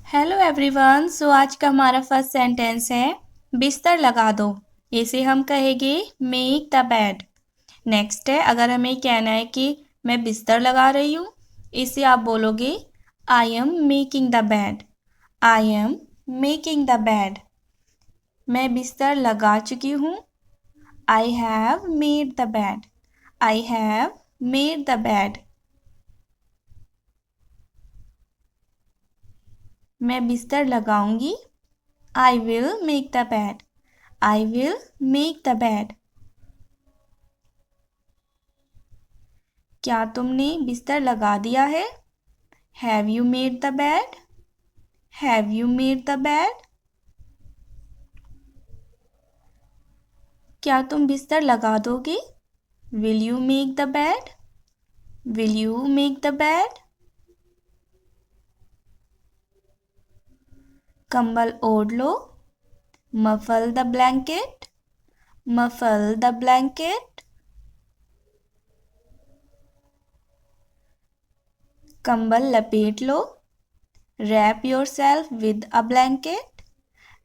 Hello everyone. सो आज का हमारा फर्स्ट सेंटेंस है बिस्तर लगा दो। इसे हम कहेंगे मेक द बेड। नेक्स्ट है, अगर हमें कहना है कि मैं बिस्तर लगा रही हूँ, इसे आप बोलोगे I am making the bed. I am making the bed. मैं बिस्तर लगा चुकी हूँ। I have made the bed. I have made the bed. मैं बिस्तर लगाऊंगी। I will make the bed. I will make the bed. क्या तुमने बिस्तर लगा दिया है? Have you made the bed? Have you made the bed? क्या तुम बिस्तर लगा दोगे? Will you make the bed? Will you make the bed? कंबल ओढ़ लो। Muffle the blanket. Muffle the blanket. कंबल लपेट लो। Wrap yourself with a blanket.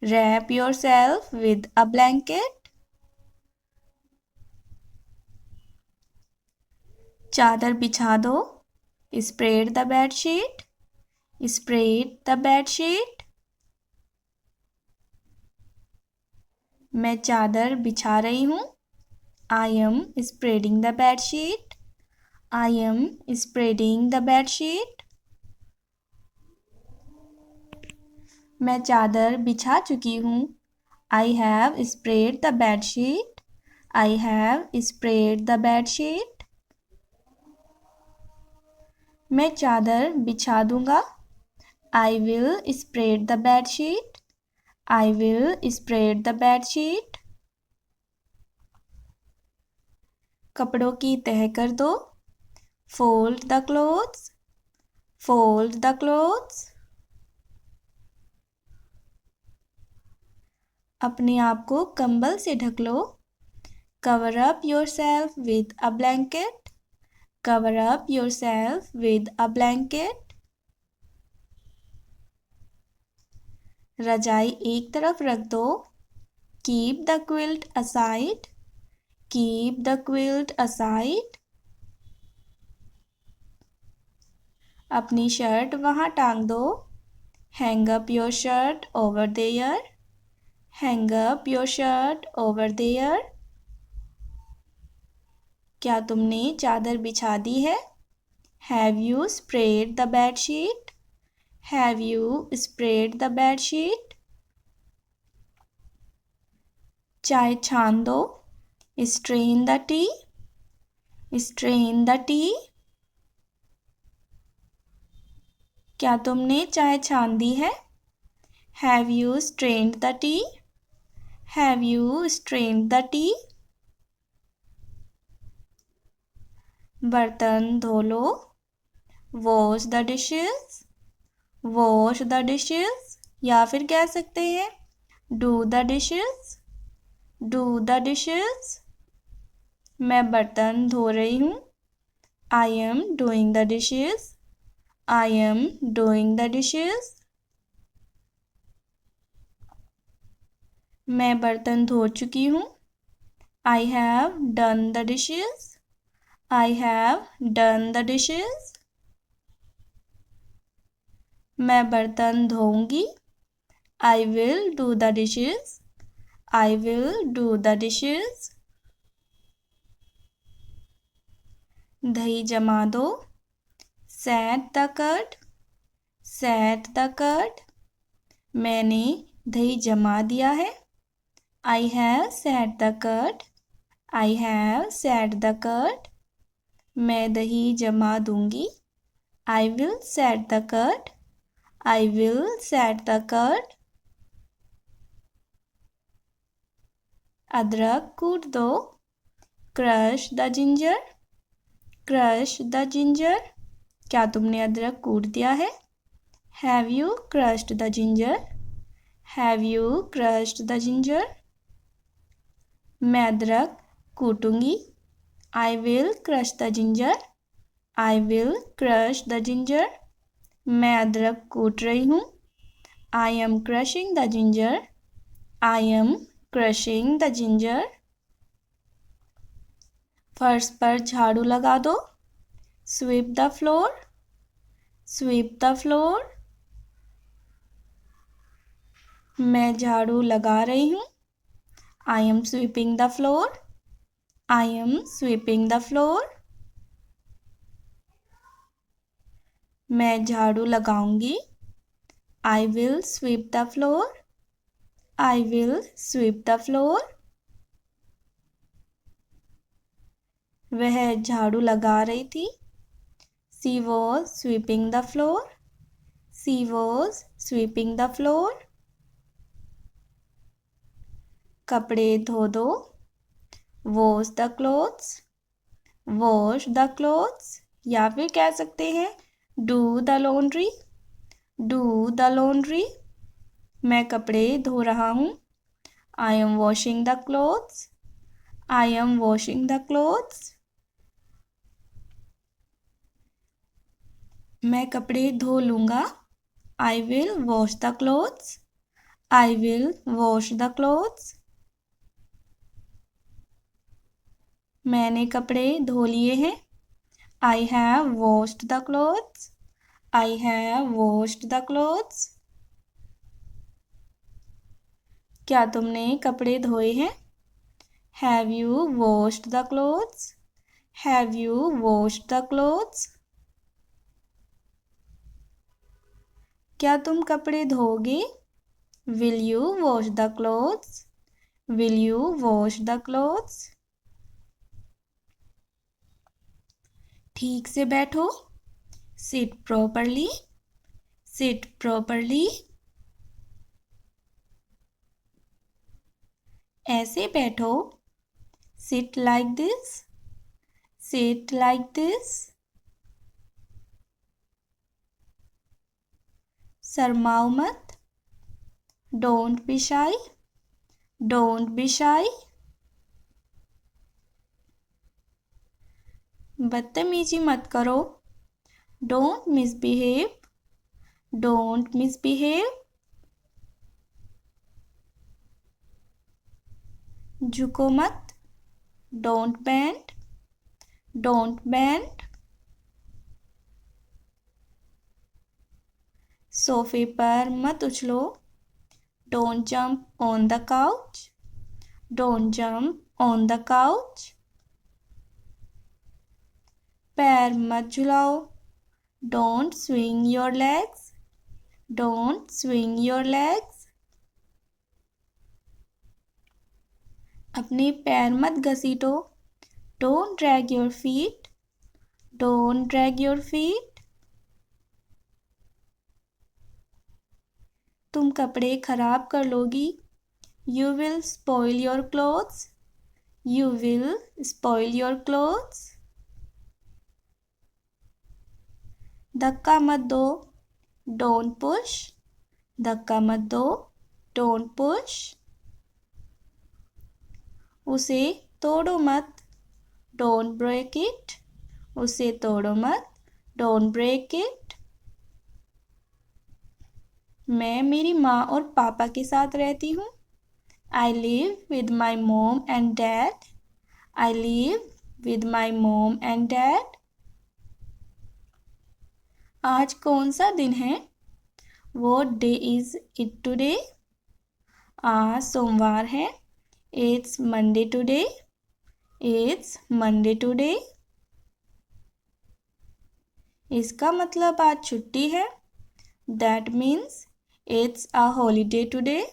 Wrap yourself with a blanket. चादर बिछा दो। Spread the bedsheet. Spread the bedsheet. मैं चादर बिछा रही हूँ। I am spreading the bedsheet. I am spreading the bedsheet. मैं चादर बिछा चुकी हूँ। I have spread the bedsheet. I have spread the bedsheet. मैं चादर बिछा दूंगा। आई will spread the bedsheet. I will spread the bedsheet. कपड़ों की तह कर दो। Fold the clothes. Fold the clothes. अपने आप को कंबल से ढक लो। Cover up yourself with a blanket. Cover up yourself with a blanket. रजाई एक तरफ रख दो। Keep the quilt aside. Keep the quilt aside. अपनी शर्ट वहां टांग दो। Hang up your shirt over there. Hang up your shirt over there. क्या तुमने चादर बिछा दी है? Have you spread the bedsheet? Have you spread the bedsheet? चाय छान दो। Strain the tea. Strain the tea. क्या तुमने चाय छान दी है? Have you strained the tea? Have you strained the tea? बर्तन धो लो। Wash the dishes. Wash the dishes, या फिर कह सकते हैं do the dishes. Do the dishes. मैं बर्तन धो रही हूँ। I am doing the dishes. I am doing the dishes. मैं बर्तन धो चुकी हूँ। I have done the dishes. I have done the dishes. मैं बर्तन धोऊंगी। I will do the dishes. I will do the dishes. दही जमा दो। Set the curd. Set the curd. मैंने दही जमा दिया है। I have set the curd. I have set the curd. मैं दही जमा दूंगी। I will set the curd. I will set the curd. अदरक कूट दो। Crush the ginger. Crush the ginger. क्या तुमने अदरक कूट दिया है? Have you crushed the ginger? Have you crushed the ginger? मैं अदरक कूटूंगी। I will crush the ginger. I will crush the ginger. मैं अदरक कूट रही हूँ। I am crushing the ginger. I am crushing the ginger. फर्श पर झाड़ू लगा दो. Sweep the floor. Sweep the floor. मैं झाड़ू लगा रही हूँ. I am sweeping the floor. I am sweeping the floor. मैं झाड़ू लगाऊंगी. I will sweep the floor. I will sweep the floor. वह झाड़ू लगा रही थी. She was sweeping the floor. She was sweeping the floor. कपड़े धो दो. Wash the clothes. Wash the clothes. या फिर कह सकते हैं do the laundry. Do the laundry. मैं कपड़े धो रहा हूँ. I am washing the clothes. I am washing the clothes. मैं कपड़े धो लूँगा. I will wash the clothes. I will wash the clothes. मैंने कपड़े धो लिए हैं. I have washed the clothes. I have washed the clothes. क्या तुमने कपड़े धोए हैं? Have you washed the clothes? Have you washed the clothes? क्या तुम कपड़े धोगे? Will you wash the clothes? Will you wash the clothes? ठीक से बैठो. Sit properly. Sit properly. ऐसे बैठो. Sit like this. Sit like this. शर्माओ मत. Don't be shy. Don't be shy. बदतमीजी मत करो. Don't misbehave. Don't misbehave. झुको मत. Don't bend. Don't bend. सोफे पर मत उछलो. Don't jump on the couch. Don't jump on the couch. पैर मत झुलाओ. Don't swing your legs. Don't swing your legs. अपने पैर मत घसीटो. Don't drag your feet. Don't drag your feet. तुम कपड़े खराब कर लोगी. You will spoil your clothes. You will spoil your clothes. धक्का मत दो. Don't push. धक्का मत दो. Don't push. उसे तोड़ो मत. Don't break it. उसे तोड़ो मत. Don't break it. मैं मेरी माँ और पापा के साथ रहती हूँ. I live with my mom and dad. I live with my mom and dad. आज कौन सा दिन है? What day is it today? आज सोमवार है. It's Monday today. It's Monday today. इसका मतलब आज छुट्टी है. That means it's a holiday today.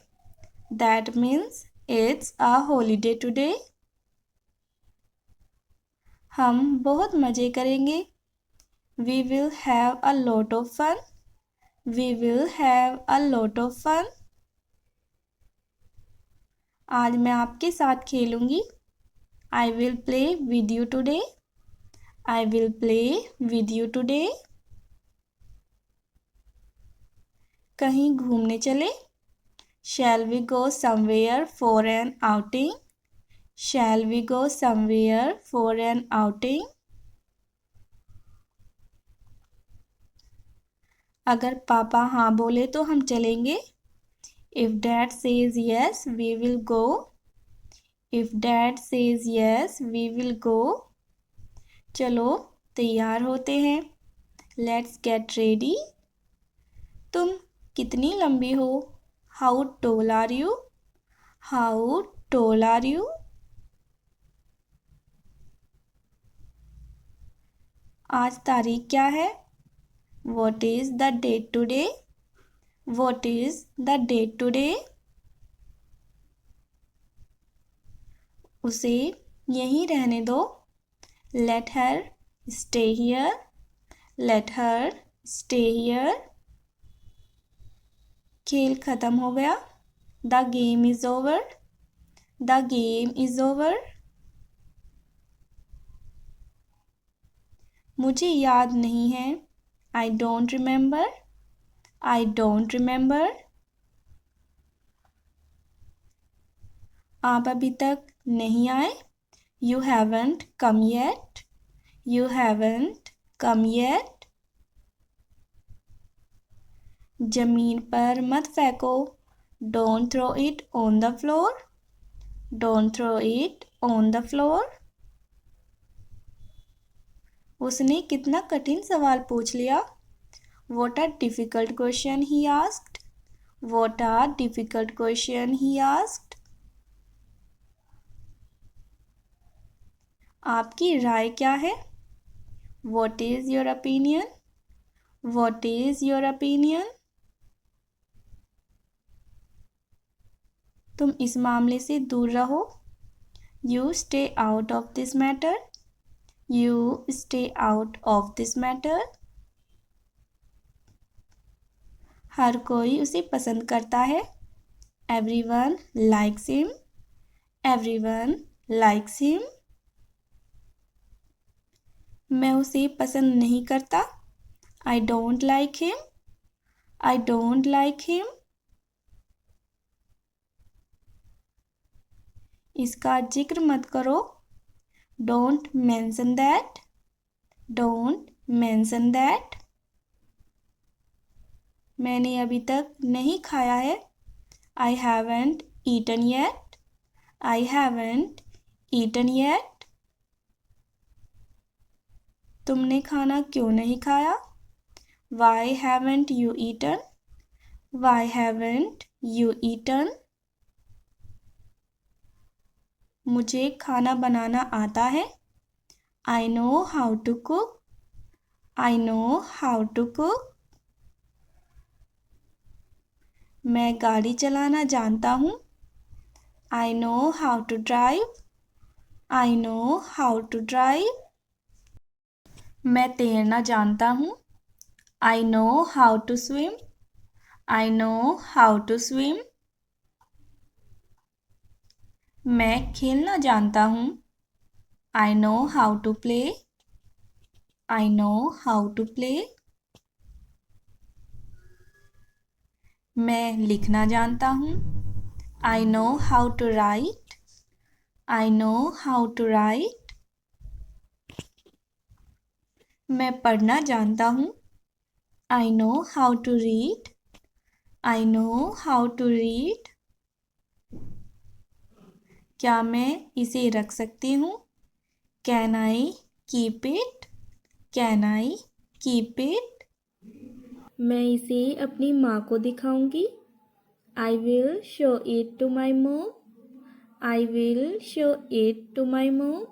That means it's a holiday today. हम बहुत मज़े करेंगे. We will have a lot of fun. We will have a lot of fun. आज मैं आपके साथ खेलूंगी. I will play with you today. I will play with you today. कहीं घूमने चले. Shall we go somewhere for an outing? Shall we go somewhere for an outing? अगर पापा हाँ बोले तो हम चलेंगे। If dad says yes we will go. If dad says yes we will go. चलो तैयार होते हैं। Let's get ready. तुम कितनी लंबी हो? How tall are you? How tall are you? आज तारीख क्या है? What is the date today? What is the date today? उसे यहीं रहने दो। Let her stay here. Let her stay here. खेल खत्म हो गया। The game is over. The game is over. मुझे याद नहीं है। I don't remember. I don't remember. आप अभी तक नहीं आए। You haven't come yet. You haven't come yet. जमीन पर मत फेंको। Don't throw it on the floor. Don't throw it on the floor. उसने कितना कठिन सवाल पूछ लिया। What a difficult question he asked. What a difficult question he asked. आपकी राय क्या है? What is your opinion? What is your opinion? तुम इस मामले से दूर रहो। You stay out of this matter. You stay out of this matter. हर कोई उसे पसंद करता है। Everyone likes him. Everyone likes him. मैं उसे पसंद नहीं करता। I don't like him. I don't like him. इसका जिक्र मत करो। Don't mention that. Don't mention that. मैंने अभी तक नहीं खाया है। I haven't eaten yet. I haven't eaten yet. तुमने खाना क्यों नहीं खाया? Why haven't you eaten? Why haven't you eaten? मुझे खाना बनाना आता है। I know how to cook. I know how to cook. मैं गाड़ी चलाना जानता हूँ। I know how to drive. I know how to drive. मैं तैरना जानता हूँ। I know how to swim. I know how to swim. मैं खेलना जानता हूँ। I know how to play. I know how to play. मैं लिखना जानता हूँ। I know how to write. I know how to write. मैं पढ़ना जानता हूँ। I know how to read. I know how to read. क्या मैं इसे रख सकती हूँ? Can I keep it? Can I keep it? मैं इसे अपनी माँ को दिखाऊंगी। I will show it to my mom. I will show it to my mom.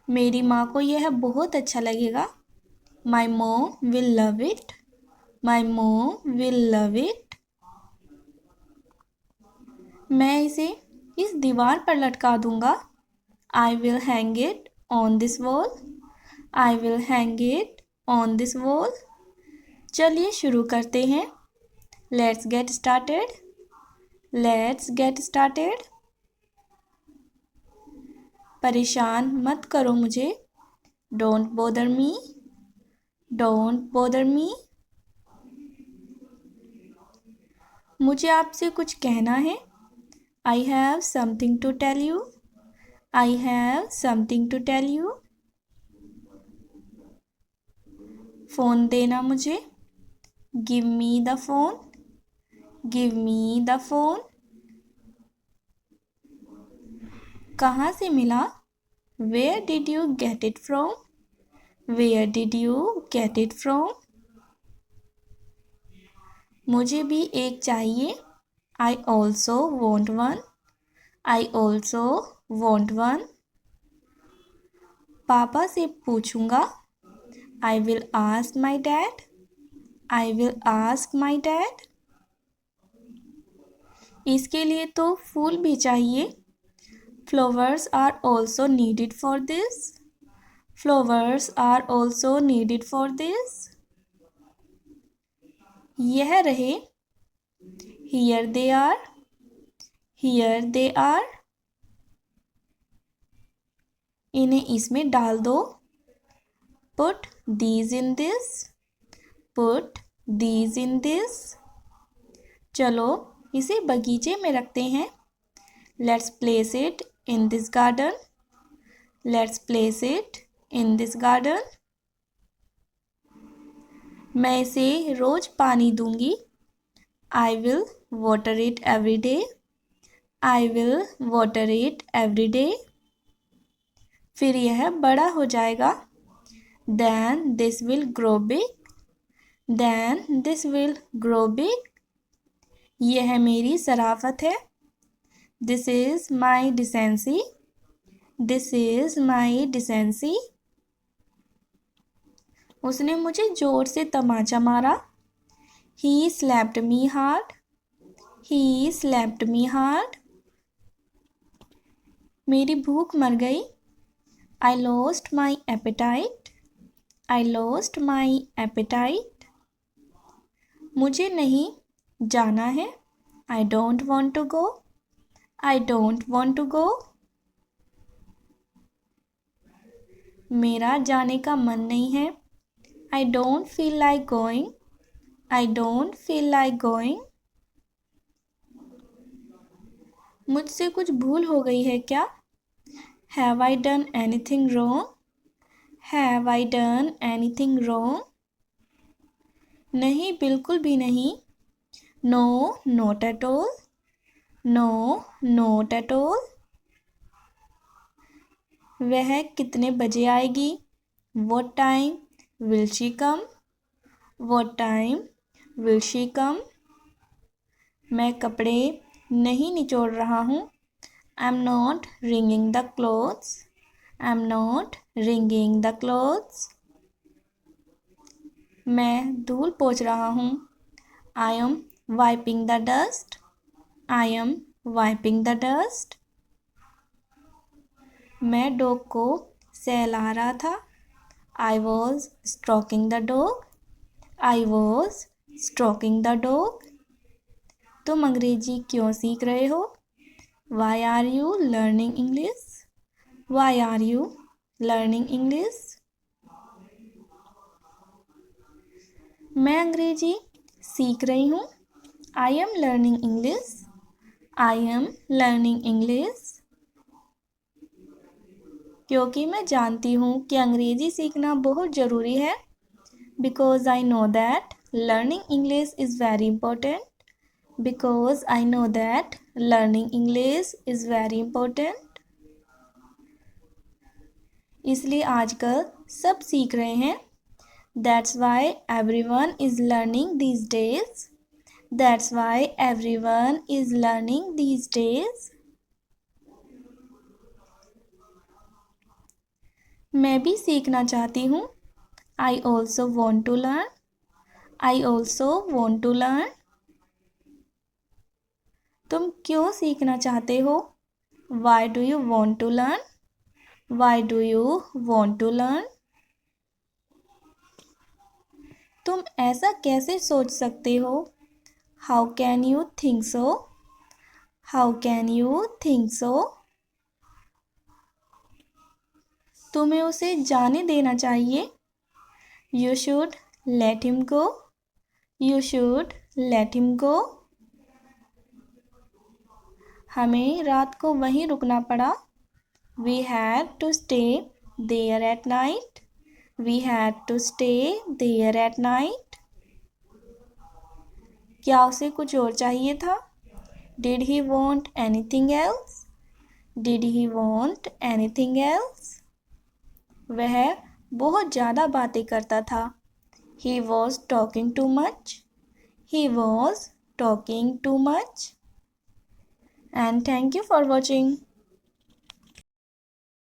मेरी माँ को यह बहुत अच्छा लगेगा। My mom will love it. My mom will love it. मैं इसे इस दीवार पर लटका दूंगा। I will hang it on this wall. I will hang it on this wall. चलिए शुरू करते हैं। Let's get started. Let's get started. परेशान मत करो मुझे। Don't bother me. Don't bother me. मुझे आपसे कुछ कहना है। I have something to tell you. I have something to tell you. Phone देना मुझे। Give me the phone. Give me the phone. कहाँ से मिला? Where did you get it from? Where did you get it from? मुझे भी एक चाहिए। I also want one. I also want one. पापा से पूछूंगा। I will ask my dad. I will ask my dad. इसके लिए तो फूल भी चाहिए। Flowers are also needed for this. Flowers are also needed for this. यह रहे। Here they are. Here they are. इन्हें इसमें डाल दो। Put these in this. Put these in this. चलो इसे बगीचे में रखते हैं। Let's place it in this garden. Let's place it in this garden. मैं इसे रोज पानी दूंगी। I will water it every day. I will water it every day. फिर यह बड़ा हो जाएगा। Then this will grow big. Then this will grow big. यह मेरी शराफत है। This is my decency. This is my decency. उसने मुझे जोर से तमाचा मारा। He slapped me hard. He slapped me hard. मेरी भूख मर गई। I lost my appetite. I lost my appetite. मुझे नहीं जाना है। I don't want to go. I don't want to go. मेरा जाने का मन नहीं है। I don't feel like going. I don't feel like going. मुझसे कुछ भूल हो गई है क्या? Have I done anything wrong? Have I done anything wrong? नहीं, बिल्कुल भी नहीं। No, not at all. No, not at all. वह कितने बजे आएगी? What time will she come? What time will she come? मैं कपड़े नहीं निचोड़ रहा हूँ। I'm not wringing the clothes. I'm not wringing the clothes. मैं धूल पोंछ रहा हूँ। I am wiping the dust. I am wiping the dust. मैं डॉग को सहला रहा था। I was stroking the dog. I was stroking the dog. तुम अंग्रेजी क्यों सीख रहे हो? Why are you learning English? Why are you learning English? मैं अंग्रेजी सीख रही हूँ। I am learning English. I am learning English. क्योंकि मैं जानती हूँ कि अंग्रेजी सीखना बहुत ज़रूरी है। Because I know that learning English is very important. Because I know that learning English is very important. इसलिए आजकल सब सीख रहे हैं। That's why everyone is learning these days. That's why everyone is learning these days. मैं भी सीखना चाहती हूँ। I also want to learn. I also want to learn. तुम क्यों सीखना चाहते हो? Why do you want to learn? Why do you want to learn? तुम ऐसा कैसे सोच सकते हो? How can you think so? How can you think so? तुम्हें उसे जाने देना चाहिए। You should let him go. You should let him go. हमें रात को वहीं रुकना पड़ा। We had to stay there at night. We had to stay there at night. क्या उसे कुछ और चाहिए था? Did he want anything else? Did he want anything else? वह बहुत ज़्यादा बातें करता था. He was talking too much. He was talking too much. And thank you for watching.